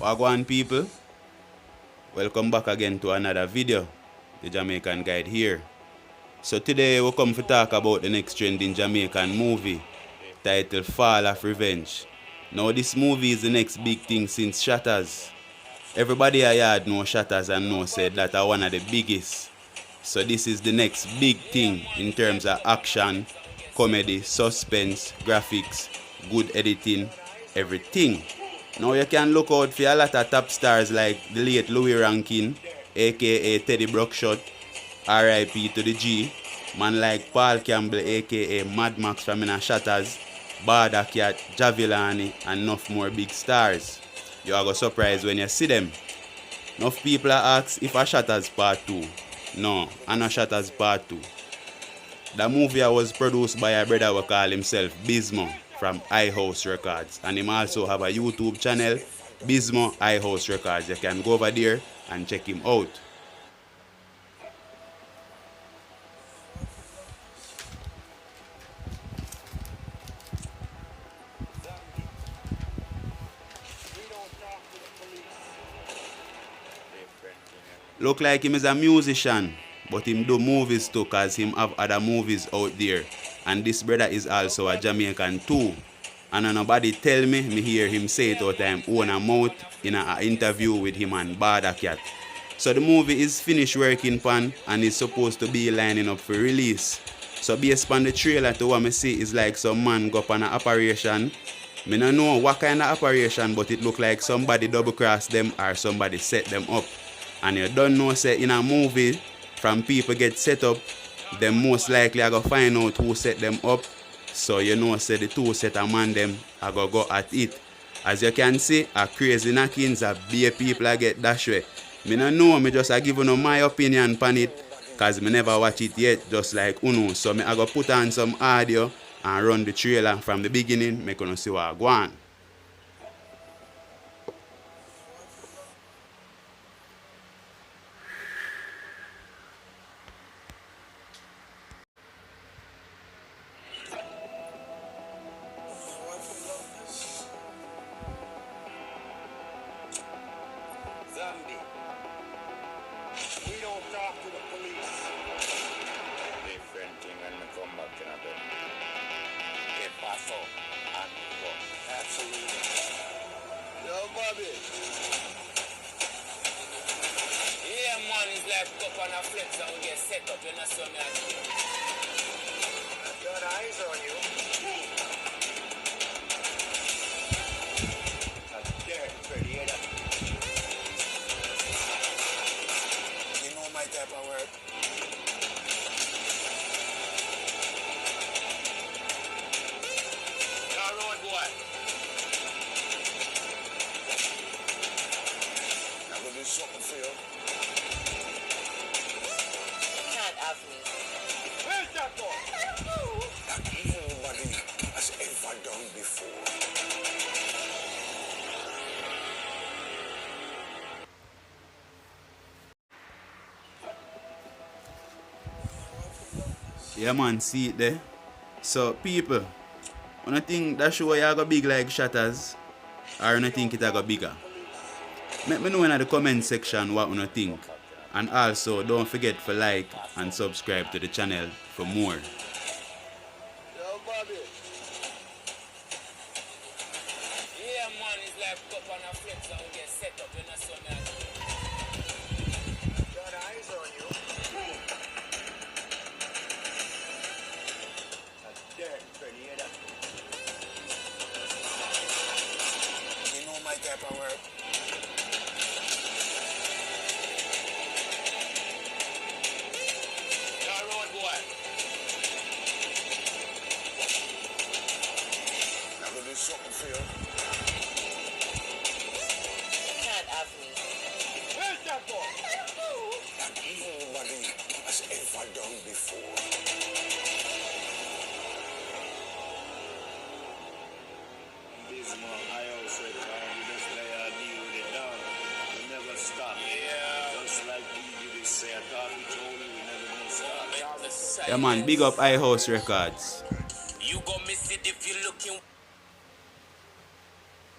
Wagwan people, welcome back again to another video. The Jamaican Guide here. So today we come to talk about the next trending Jamaican movie titled Fall of Revenge. Now this movie is the next big thing since Shottas. Everybody I had know Shottas and know said that are one of the biggest. So this is the next big thing in terms of action, comedy, suspense, graphics, good editing, everything. Now you can look out for a lot of top stars like the late Louis Rankin, aka Teddy Brookshot, R.I.P. to the G, man like Paul Campbell, aka Mad Max from Shottas, Barda Cat, Javilani, and enough more big stars. You are going to surprise when you see them. Enough people are asked if a Shottas Part 2. No, I'm not Shottas Part 2. The movie was produced by a brother who call himself Bizmo from ihouse Records, and him also have a YouTube channel, bizmo ihouse Records. You can go over there and check him out. Look like him is a musician, but him do movies too, cause him have other movies out there. And this brother is also a Jamaican too. And nobody tell me hear him say it out time own a mouth in an interview with him and Barda Cat. So the movie is finished working pan and is supposed to be lining up for release. So based on the trailer to what I see is like some man go up on an operation. Me don't know what kind of operation, but it look like somebody double cross them or somebody set them up. And you don't know say in a movie from people get set up, them most likely are going to find out who set them up. So you know say the two set of man them are going to go at it. As you can see, a crazy knockings, a beer people are get dash way. Me don't know, me just give you my opinion on it, cause me never watch it yet, just like Uno. So me I go put on some audio and run the trailer from the beginning, make you see what I go on. We don't talk to the police. Different thing when we come back in a bed. Get pass up and go. Absolutely. Yo, Bobby. Yeah, man, is like up on a flex and we get set up. You know, so me and you. Got eyes on you. That's dirty, pretty, you know. My type of work. Car road boy. I'm gonna do something for you. You can't have me. Where's that boy? That nobody has ever done before. Yeah man, see it there. So people, when I think that show you go big like Shottas, or when I think it go bigger, let me know in the comment section what you think. And also don't forget to like and subscribe to the channel for more. Yo, Bobby. Yeah, man, it's like up on a flex and we get set up. You know, so me and you. Got eyes on you. That's dirty, pretty, you know. You know my type of work. Car road boy. I'm gonna do something for you. You can't have me. Where's that boy? That nobody has ever done before. Bizmo, ihouse Records, we just lay our deal with it down. We never stop. Yeah. Just like we do this, say, I thought we told you, we never gonna stop. Yeah man, big up ihouse Records.